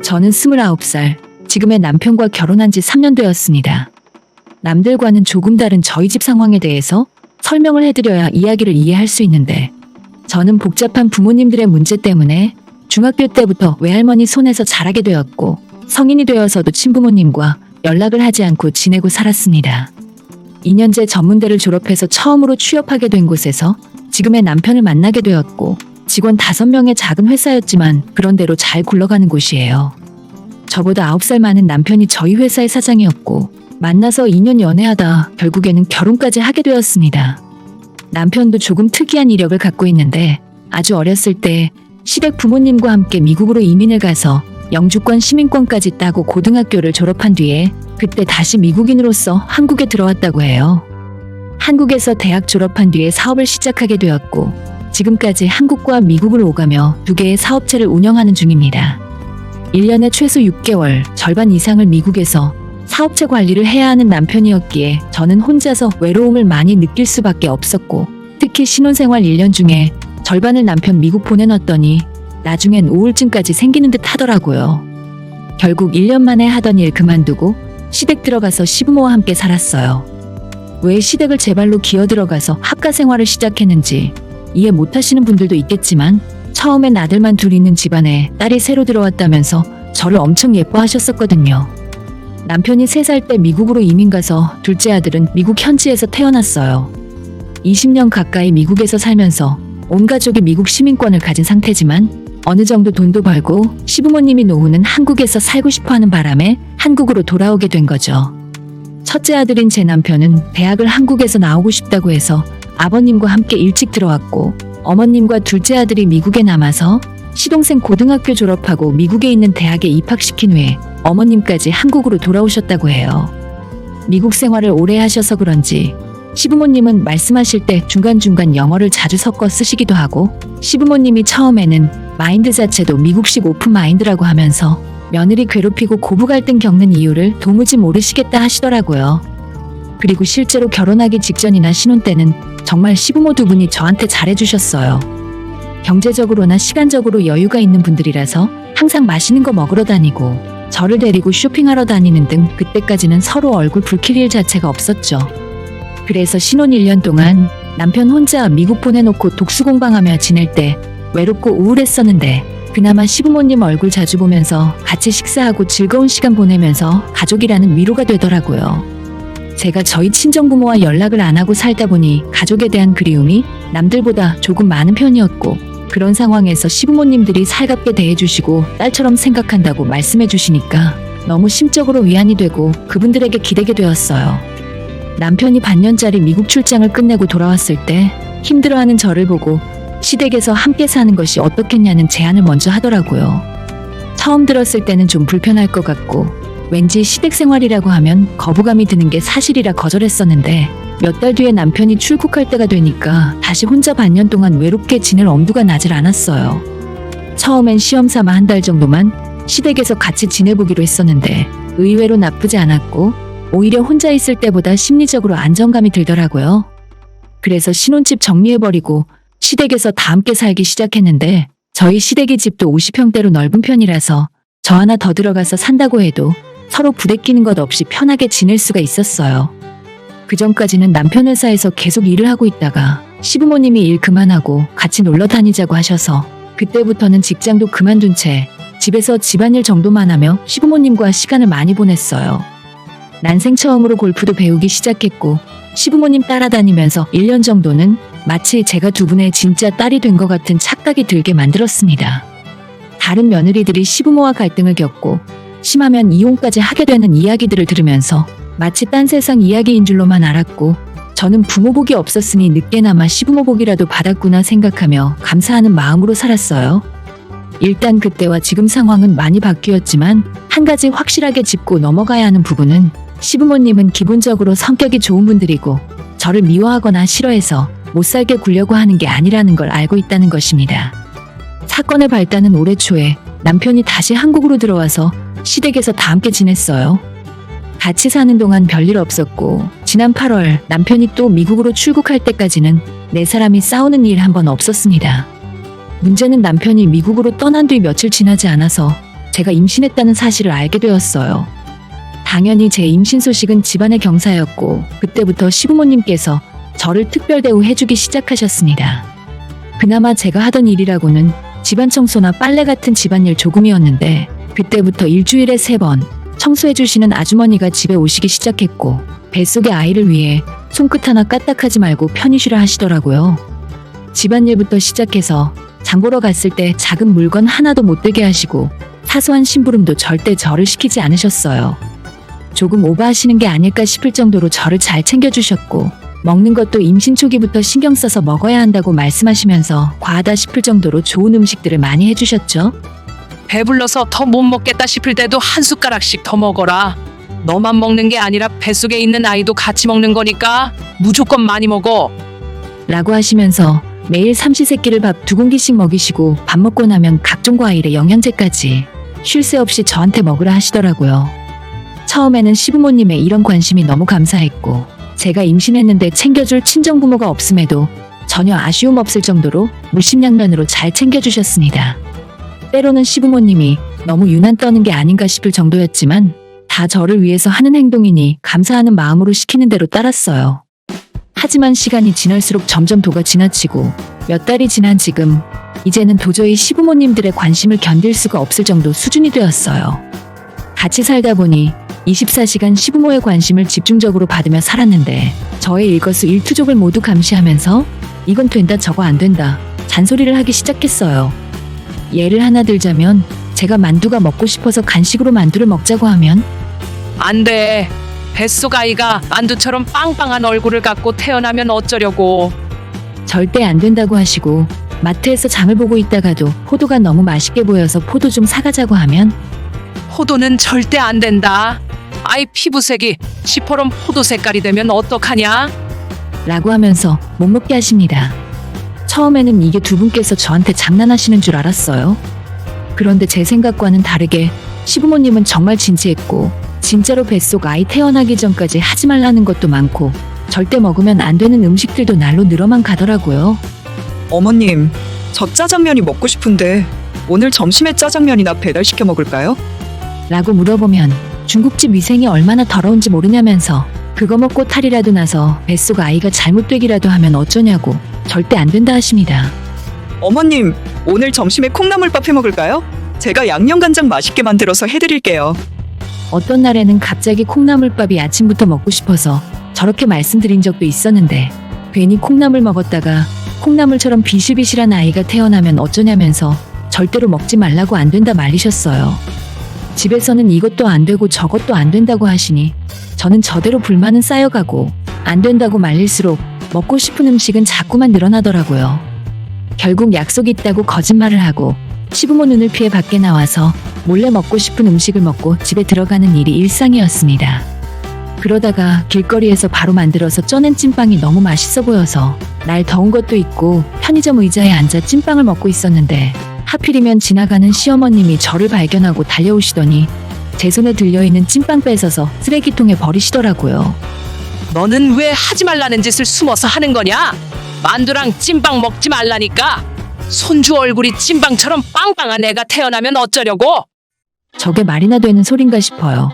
저는 29살, 지금의 남편과 결혼한 지 3년 되었습니다. 남들과는 조금 다른 저희 집 상황에 대해서 설명을 해드려야 이야기를 이해할 수 있는데, 저는 복잡한 부모님들의 문제 때문에 중학교 때부터 외할머니 손에서 자라게 되었고, 성인이 되어서도 친부모님과 연락을 하지 않고 지내고 살았습니다. 2년제 전문대를 졸업해서 처음으로 취업하게 된 곳에서 지금의 남편을 만나게 되었고, 직원 5명의 작은 회사였지만 그런대로 잘 굴러가는 곳이에요. 저보다 9살 많은 남편이 저희 회사의 사장이었고, 만나서 2년 연애하다 결국에는 결혼까지 하게 되었습니다. 남편도 조금 특이한 이력을 갖고 있는데, 아주 어렸을 때 시댁 부모님과 함께 미국으로 이민을 가서 영주권 시민권까지 따고 고등학교를 졸업한 뒤에 그때 다시 미국인으로서 한국에 들어왔다고 해요. 한국에서 대학 졸업한 뒤에 사업을 시작하게 되었고, 지금까지 한국과 미국을 오가며 2개의 사업체를 운영하는 중입니다. 1년에 최소 6개월, 절반 이상을 미국에서 사업체 관리를 해야 하는 남편이었기에 저는 혼자서 외로움을 많이 느낄 수밖에 없었고, 특히 신혼생활 1년 중에 절반을 남편 미국 보내놨더니 나중엔 우울증까지 생기는 듯 하더라고요. 결국 1년 만에 하던 일 그만두고 시댁 들어가서 시부모와 함께 살았어요. 왜 시댁을 제 발로 기어들어가서 합가 생활을 시작했는지 이해 못하시는 분들도 있겠지만, 처음엔 아들만 둘 있는 집안에 딸이 새로 들어왔다면서 저를 엄청 예뻐하셨었거든요. 남편이 3살 때 미국으로 이민 가서 둘째 아들은 미국 현지에서 태어났어요. 20년 가까이 미국에서 살면서 온 가족이 미국 시민권을 가진 상태지만 어느 정도 돈도 벌고 시부모님이 노후는 한국에서 살고 싶어하는 바람에 한국으로 돌아오게 된 거죠. 첫째 아들인 제 남편은 대학을 한국에서 나오고 싶다고 해서 아버님과 함께 일찍 들어왔고, 어머님과 둘째 아들이 미국에 남아서 시동생 고등학교 졸업하고 미국에 있는 대학에 입학시킨 후에 어머님까지 한국으로 돌아오셨다고 해요. 미국 생활을 오래 하셔서 그런지 시부모님은 말씀하실 때 중간중간 영어를 자주 섞어 쓰시기도 하고, 시부모님이 처음에는 마인드 자체도 미국식 오픈 마인드라고 하면서 며느리 괴롭히고 고부 갈등 겪는 이유를 도무지 모르시겠다 하시더라고요. 그리고 실제로 결혼하기 직전이나 신혼 때는 정말 시부모 2분이 저한테 잘해주셨어요. 경제적으로나 시간적으로 여유가 있는 분들이라서 항상 맛있는 거 먹으러 다니고 저를 데리고 쇼핑하러 다니는 등 그때까지는 서로 얼굴 붉힐 일 자체가 없었죠. 그래서 신혼 1년 동안 남편 혼자 미국 보내놓고 독수공방하며 지낼 때 외롭고 우울했었는데, 그나마 시부모님 얼굴 자주 보면서 같이 식사하고 즐거운 시간 보내면서 가족이라는 위로가 되더라고요. 제가 저희 친정부모와 연락을 안 하고 살다 보니 가족에 대한 그리움이 남들보다 조금 많은 편이었고, 그런 상황에서 시부모님들이 살갑게 대해주시고 딸처럼 생각한다고 말씀해 주시니까 너무 심적으로 위안이 되고 그분들에게 기대게 되었어요. 남편이 반년짜리 미국 출장을 끝내고 돌아왔을 때 힘들어하는 저를 보고 시댁에서 함께 사는 것이 어떻겠냐는 제안을 먼저 하더라고요. 처음 들었을 때는 좀 불편할 것 같고, 왠지 시댁 생활이라고 하면 거부감이 드는 게 사실이라 거절했었는데, 몇 달 뒤에 남편이 출국할 때가 되니까 다시 혼자 반년 동안 외롭게 지낼 엄두가 나질 않았어요. 처음엔 시험 삼아 한 달 정도만 시댁에서 같이 지내보기로 했었는데 의외로 나쁘지 않았고, 오히려 혼자 있을 때보다 심리적으로 안정감이 들더라고요. 그래서 신혼집 정리해버리고 시댁에서 다 함께 살기 시작했는데, 저희 시댁의 집도 50평대로 넓은 편이라서 저 하나 더 들어가서 산다고 해도 서로 부대끼는 것 없이 편하게 지낼 수가 있었어요. 그전까지는 남편 회사에서 계속 일을 하고 있다가 시부모님이 일 그만하고 같이 놀러 다니자고 하셔서 그때부터는 직장도 그만둔 채 집에서 집안일 정도만 하며 시부모님과 시간을 많이 보냈어요. 난생 처음으로 골프도 배우기 시작했고, 시부모님 따라다니면서 1년 정도는 마치 제가 2분의 진짜 딸이 된 것 같은 착각이 들게 만들었습니다. 다른 며느리들이 시부모와 갈등을 겪고 심하면 이혼까지 하게 되는 이야기들을 들으면서 마치 딴 세상 이야기인 줄로만 알았고, 저는 부모 복이 없었으니 늦게나마 시부모 복이라도 받았구나 생각하며 감사하는 마음으로 살았어요. 일단 그때와 지금 상황은 많이 바뀌었지만 한 가지 확실하게 짚고 넘어가야 하는 부분은, 시부모님은 기본적으로 성격이 좋은 분들이고 저를 미워하거나 싫어해서 못살게 굴려고 하는 게 아니라는 걸 알고 있다는 것입니다. 사건의 발단은 올해 초에 남편이 다시 한국으로 들어와서 시댁에서 다 함께 지냈어요. 같이 사는 동안 별일 없었고, 지난 8월 남편이 또 미국으로 출국할 때까지는 4사람이 싸우는 일 한 번 없었습니다. 문제는 남편이 미국으로 떠난 뒤 며칠 지나지 않아서 제가 임신했다는 사실을 알게 되었어요. 당연히 제 임신 소식은 집안의 경사였고 그때부터 시부모님께서 저를 특별 대우해주기 시작하셨습니다. 그나마 제가 하던 일이라고는 집안 청소나 빨래 같은 집안일 조금이었는데 그때부터 일주일에 3번 청소해주시는 아주머니가 집에 오시기 시작했고 뱃속의 아이를 위해 손끝 하나 까딱하지 말고 편히 쉬라 하시더라고요. 집안일부터 시작해서 장 보러 갔을 때 작은 물건 하나도 못 들게 하시고 사소한 심부름도 절대 저를 시키지 않으셨어요. 조금 오버하시는 게 아닐까 싶을 정도로 저를 잘 챙겨주셨고 먹는 것도 임신 초기부터 신경 써서 먹어야 한다고 말씀하시면서 과하다 싶을 정도로 좋은 음식들을 많이 해주셨죠. 배불러서 더 못 먹겠다 싶을 때도 한 숟가락씩 더 먹어라. 너만 먹는 게 아니라 뱃속에 있는 아이도 같이 먹는 거니까 무조건 많이 먹어. 라고 하시면서 매일 삼시세끼를 밥 2공기씩 먹이시고 밥 먹고 나면 각종 과일에 영양제까지 쉴 새 없이 저한테 먹으라 하시더라고요. 처음에는 시부모님의 이런 관심이 너무 감사했고 제가 임신했는데 챙겨줄 친정부모가 없음에도 전혀 아쉬움 없을 정도로 물심양면으로 잘 챙겨주셨습니다. 때로는 시부모님이 너무 유난 떠는 게 아닌가 싶을 정도였지만 다 저를 위해서 하는 행동이니 감사하는 마음으로 시키는 대로 따랐어요. 하지만 시간이 지날수록 점점 도가 지나치고 몇 달이 지난 지금 이제는 도저히 시부모님들의 관심을 견딜 수가 없을 정도 수준이 되었어요. 같이 살다 보니 24시간 시부모의 관심을 집중적으로 받으며 살았는데 저의 일거수일투족을 모두 감시하면서 이건 된다 저거 안 된다 잔소리를 하기 시작했어요. 예를 하나 들자면 제가 만두가 먹고 싶어서 간식으로 만두를 먹자고 하면 안 돼. 뱃속 아이가 만두처럼 빵빵한 얼굴을 갖고 태어나면 어쩌려고. 절대 안 된다고 하시고 마트에서 장을 보고 있다가도 포도가 너무 맛있게 보여서 포도 좀 사가자고 하면 포도는 절대 안 된다. 아이 피부색이 시퍼런 포도 색깔이 되면 어떡하냐? 라고 하면서 못 먹게 하십니다. 처음에는 이게 두 분께서 저한테 장난하시는 줄 알았어요. 그런데 제 생각과는 다르게 시부모님은 정말 진지했고 진짜로 뱃속 아이 태어나기 전까지 하지 말라는 것도 많고 절대 먹으면 안 되는 음식들도 날로 늘어만 가더라고요. 어머님, 저 짜장면이 먹고 싶은데 오늘 점심에 짜장면이나 배달시켜 먹을까요? 라고 물어보면 중국집 위생이 얼마나 더러운지 모르냐면서 그거 먹고 탈이라도 나서 뱃속 아이가 잘못되기라도 하면 어쩌냐고 절대 안 된다 하십니다. 어머님, 오늘 점심에 콩나물밥 해 먹을까요? 제가 양념간장 맛있게 만들어서 해드릴게요. 어떤 날에는 갑자기 콩나물밥이 아침부터 먹고 싶어서 저렇게 말씀드린 적도 있었는데 괜히 콩나물 먹었다가 콩나물처럼 비실비실한 아이가 태어나면 어쩌냐면서 절대로 먹지 말라고 안 된다 말리셨어요. 집에서는 이것도 안 되고 저것도 안 된다고 하시니 저는 저대로 불만은 쌓여가고 안 된다고 말릴수록 먹고 싶은 음식은 자꾸만 늘어나더라고요. 결국 약속 있다고 거짓말을 하고 시부모 눈을 피해 밖에 나와서 몰래 먹고 싶은 음식을 먹고 집에 들어가는 일이 일상이었습니다. 그러다가 길거리에서 바로 만들어서 쪄낸 찐빵이 너무 맛있어 보여서 날 더운 것도 있고 편의점 의자에 앉아 찐빵을 먹고 있었는데 하필이면 지나가는 시어머님이 저를 발견하고 달려오시더니 제 손에 들려있는 찐빵 뺏어서 쓰레기통에 버리시더라고요. 너는 왜 하지 말라는 짓을 숨어서 하는 거냐? 만두랑 찐빵 먹지 말라니까. 손주 얼굴이 찐빵처럼 빵빵한 애가 태어나면 어쩌려고? 저게 말이나 되는 소린가 싶어요.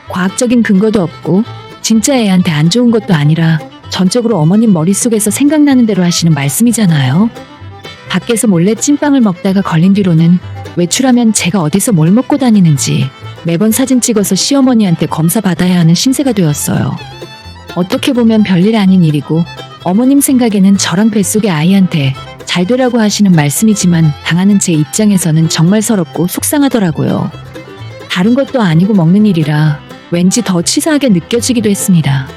과학적인 근거도 없고 진짜 애한테 안 좋은 것도 아니라 전적으로 어머님 머릿속에서 생각나는 대로 하시는 말씀이잖아요. 밖에서 몰래 찐빵을 먹다가 걸린 뒤로는 외출하면 제가 어디서 뭘 먹고 다니는지 매번 사진 찍어서 시어머니한테 검사 받아야 하는 신세가 되었어요. 어떻게 보면 별일 아닌 일이고 어머님 생각에는 저랑 뱃속의 아이한테 잘 되라고 하시는 말씀이지만 당하는 제 입장에서는 정말 서럽고 속상하더라고요. 다른 것도 아니고 먹는 일이라 왠지 더 치사하게 느껴지기도 했습니다.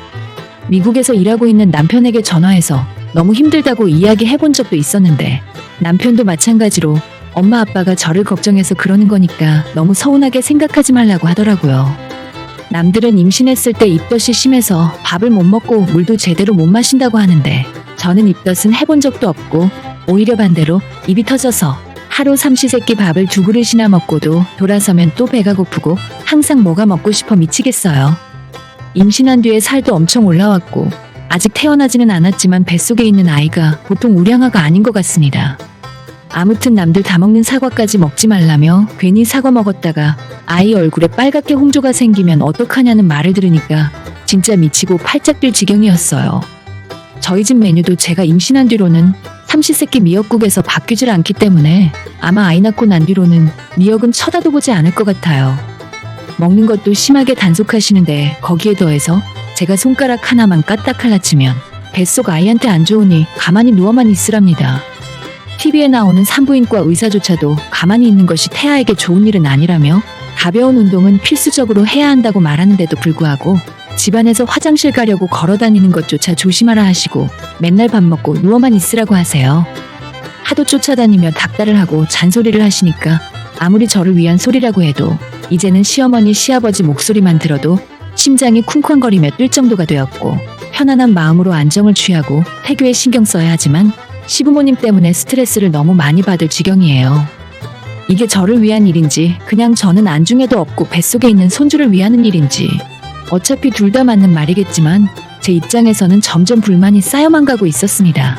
미국에서 일하고 있는 남편에게 전화해서 너무 힘들다고 이야기해본 적도 있었는데 남편도 마찬가지로 엄마 아빠가 저를 걱정해서 그러는 거니까 너무 서운하게 생각하지 말라고 하더라고요. 남들은 임신했을 때 입덧이 심해서 밥을 못 먹고 물도 제대로 못 마신다고 하는데 저는 입덧은 해본 적도 없고 오히려 반대로 입이 터져서 하루 삼시세끼 밥을 2그릇이나 먹고도 돌아서면 또 배가 고프고 항상 뭐가 먹고 싶어 미치겠어요. 임신한 뒤에 살도 엄청 올라왔고 아직 태어나지는 않았지만 뱃속에 있는 아이가 보통 우량아가 아닌 것 같습니다. 아무튼 남들 다 먹는 사과까지 먹지 말라며 괜히 사과 먹었다가 아이 얼굴에 빨갛게 홍조가 생기면 어떡하냐는 말을 들으니까 진짜 미치고 팔짝 뛸 지경이었어요. 저희 집 메뉴도 제가 임신한 뒤로는 삼시세끼 미역국에서 바뀌질 않기 때문에 아마 아이 낳고 난 뒤로는 미역은 쳐다도 보지 않을 것 같아요. 먹는 것도 심하게 단속하시는데 거기에 더해서 제가 손가락 하나만 까딱 할라치면 뱃속 아이한테 안 좋으니 가만히 누워만 있으랍니다. TV에 나오는 산부인과 의사조차도 가만히 있는 것이 태아에게 좋은 일은 아니라며 가벼운 운동은 필수적으로 해야 한다고 말하는데도 불구하고 집안에서 화장실 가려고 걸어다니는 것조차 조심하라 하시고 맨날 밥 먹고 누워만 있으라고 하세요. 하도 쫓아다니며 닥달을 하고 잔소리를 하시니까 아무리 저를 위한 소리라고 해도 이제는 시어머니 시아버지 목소리만 들어도 심장이 쿵쾅거리며 뛸 정도가 되었고 편안한 마음으로 안정을 취하고 태교에 신경 써야 하지만 시부모님 때문에 스트레스를 너무 많이 받을 지경이에요. 이게 저를 위한 일인지 그냥 저는 안중에도 없고 뱃속에 있는 손주를 위하는 일인지 어차피 둘 다 맞는 말이겠지만 제 입장에서는 점점 불만이 쌓여만 가고 있었습니다.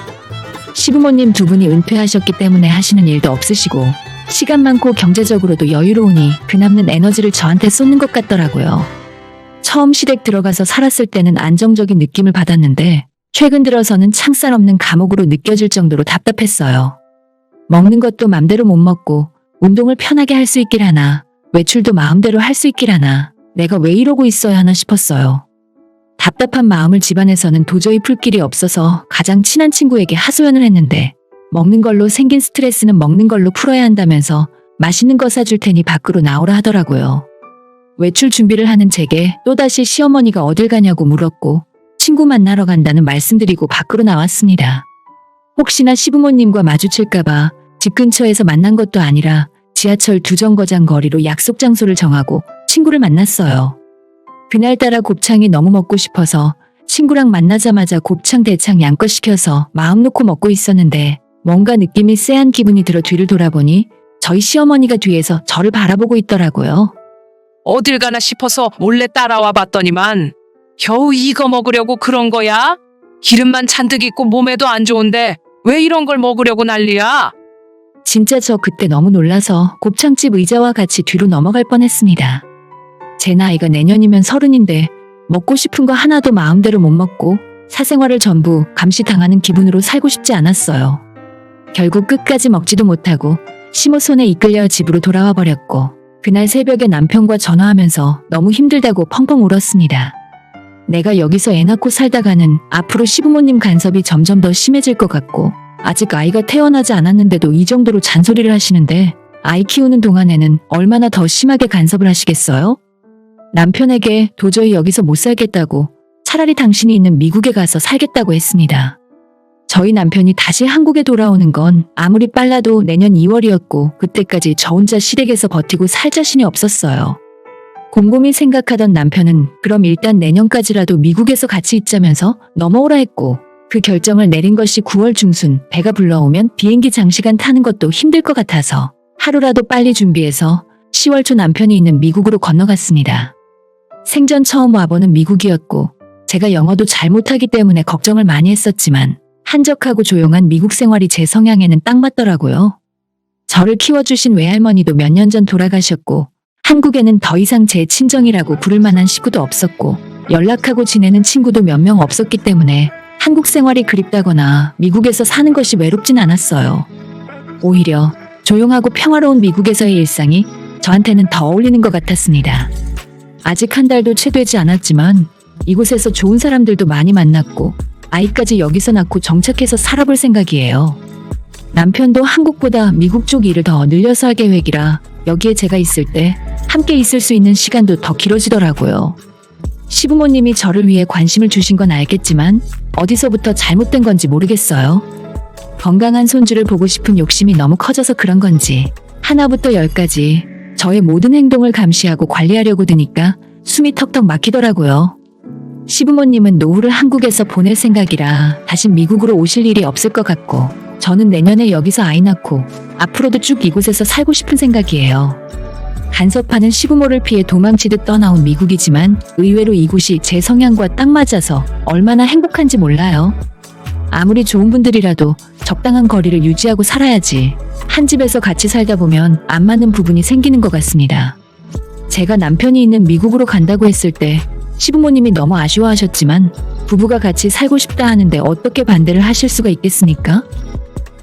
시부모님 두 분이 은퇴하셨기 때문에 하시는 일도 없으시고 시간 많고 경제적으로도 여유로우니 그 남는 에너지를 저한테 쏟는 것 같더라고요. 처음 시댁 들어가서 살았을 때는 안정적인 느낌을 받았는데 최근 들어서는 창살 없는 감옥으로 느껴질 정도로 답답했어요. 먹는 것도 맘대로 못 먹고 운동을 편하게 할 수 있길 하나 외출도 마음대로 할 수 있길 하나 내가 왜 이러고 있어야 하나 싶었어요. 답답한 마음을 집안에서는 도저히 풀 길이 없어서 가장 친한 친구에게 하소연을 했는데 먹는 걸로 생긴 스트레스는 먹는 걸로 풀어야 한다면서 맛있는 거 사줄 테니 밖으로 나오라 하더라고요. 외출 준비를 하는 제게 또다시 시어머니가 어딜 가냐고 물었고 친구 만나러 간다는 말씀드리고 밖으로 나왔습니다. 혹시나 시부모님과 마주칠까봐 집 근처에서 만난 것도 아니라 지하철 2정거장 거리로 약속 장소를 정하고 친구를 만났어요. 그날따라 곱창이 너무 먹고 싶어서 친구랑 만나자마자 곱창 대창 양껏 시켜서 마음 놓고 먹고 있었는데 뭔가 느낌이 쎄한 기분이 들어 뒤를 돌아보니 저희 시어머니가 뒤에서 저를 바라보고 있더라고요. 어딜 가나 싶어서 몰래 따라와 봤더니만 겨우 이거 먹으려고 그런 거야? 기름만 잔뜩 있고 몸에도 안 좋은데 왜 이런 걸 먹으려고 난리야? 진짜 저 그때 너무 놀라서 곱창집 의자와 같이 뒤로 넘어갈 뻔했습니다. 제 나이가 내년이면 30인데 먹고 싶은 거 하나도 마음대로 못 먹고 사생활을 전부 감시당하는 기분으로 살고 싶지 않았어요. 결국 끝까지 먹지도 못하고 시모 손에 이끌려 집으로 돌아와 버렸고 그날 새벽에 남편과 전화하면서 너무 힘들다고 펑펑 울었습니다. 내가 여기서 애 낳고 살다가는 앞으로 시부모님 간섭이 점점 더 심해질 것 같고 아직 아이가 태어나지 않았는데도 이 정도로 잔소리를 하시는데 아이 키우는 동안에는 얼마나 더 심하게 간섭을 하시겠어요? 남편에게 도저히 여기서 못 살겠다고 차라리 당신이 있는 미국에 가서 살겠다고 했습니다. 저희 남편이 다시 한국에 돌아오는 건 아무리 빨라도 내년 2월이었고 그때까지 저 혼자 시댁에서 버티고 살 자신이 없었어요. 곰곰이 생각하던 남편은 그럼 일단 내년까지라도 미국에서 같이 있자면서 넘어오라 했고 그 결정을 내린 것이 9월 중순 배가 불러오면 비행기 장시간 타는 것도 힘들 것 같아서 하루라도 빨리 준비해서 10월 초 남편이 있는 미국으로 건너갔습니다. 생전 처음 와보는 미국이었고 제가 영어도 잘 못하기 때문에 걱정을 많이 했었지만 한적하고 조용한 미국 생활이 제 성향에는 딱 맞더라고요. 저를 키워주신 외할머니도 몇 년 전 돌아가셨고 한국에는 더 이상 제 친정이라고 부를 만한 식구도 없었고 연락하고 지내는 친구도 몇 명 없었기 때문에 한국 생활이 그립다거나 미국에서 사는 것이 외롭진 않았어요. 오히려 조용하고 평화로운 미국에서의 일상이 저한테는 더 어울리는 것 같았습니다. 아직 한 달도 채 되지 않았지만 이곳에서 좋은 사람들도 많이 만났고 아이까지 여기서 낳고 정착해서 살아볼 생각이에요. 남편도 한국보다 미국 쪽 일을 더 늘려서 할 계획이라 여기에 제가 있을 때 함께 있을 수 있는 시간도 더 길어지더라고요. 시부모님이 저를 위해 관심을 주신 건 알겠지만 어디서부터 잘못된 건지 모르겠어요. 건강한 손주를 보고 싶은 욕심이 너무 커져서 그런 건지 하나부터 10까지 저의 모든 행동을 감시하고 관리하려고 드니까 숨이 턱턱 막히더라고요. 시부모님은 노후를 한국에서 보낼 생각이라 다시 미국으로 오실 일이 없을 것 같고 저는 내년에 여기서 아이 낳고 앞으로도 쭉 이곳에서 살고 싶은 생각이에요. 간섭하는 시부모를 피해 도망치듯 떠나온 미국이지만 의외로 이곳이 제 성향과 딱 맞아서 얼마나 행복한지 몰라요. 아무리 좋은 분들이라도 적당한 거리를 유지하고 살아야지 한 집에서 같이 살다 보면 안 맞는 부분이 생기는 것 같습니다. 제가 남편이 있는 미국으로 간다고 했을 때 시부모님이 너무 아쉬워하셨지만 부부가 같이 살고 싶다 하는데 어떻게 반대를 하실 수가 있겠습니까?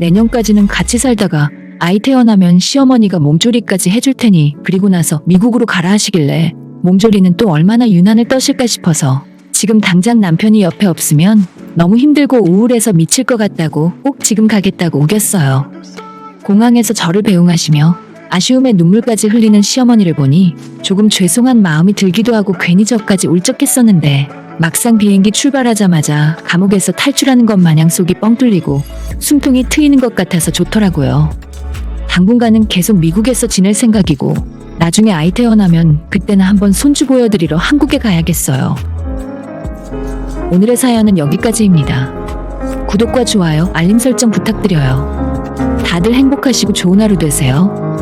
내년까지는 같이 살다가 아이 태어나면 시어머니가 몸조리까지 해줄 테니 그리고 나서 미국으로 가라 하시길래 몸조리는 또 얼마나 유난을 떠실까 싶어서 지금 당장 남편이 옆에 없으면 너무 힘들고 우울해서 미칠 것 같다고 꼭 지금 가겠다고 우겼어요. 공항에서 저를 배웅하시며 아쉬움에 눈물까지 흘리는 시어머니를 보니 조금 죄송한 마음이 들기도 하고 괜히 저까지 울적했었는데 막상 비행기 출발하자마자 감옥에서 탈출하는 것 마냥 속이 뻥 뚫리고 숨통이 트이는 것 같아서 좋더라고요. 당분간은 계속 미국에서 지낼 생각이고 나중에 아이 태어나면 그때는 한번 손주 보여드리러 한국에 가야겠어요. 오늘의 사연은 여기까지입니다. 구독과 좋아요, 알림 설정 부탁드려요. 다들 행복하시고 좋은 하루 되세요.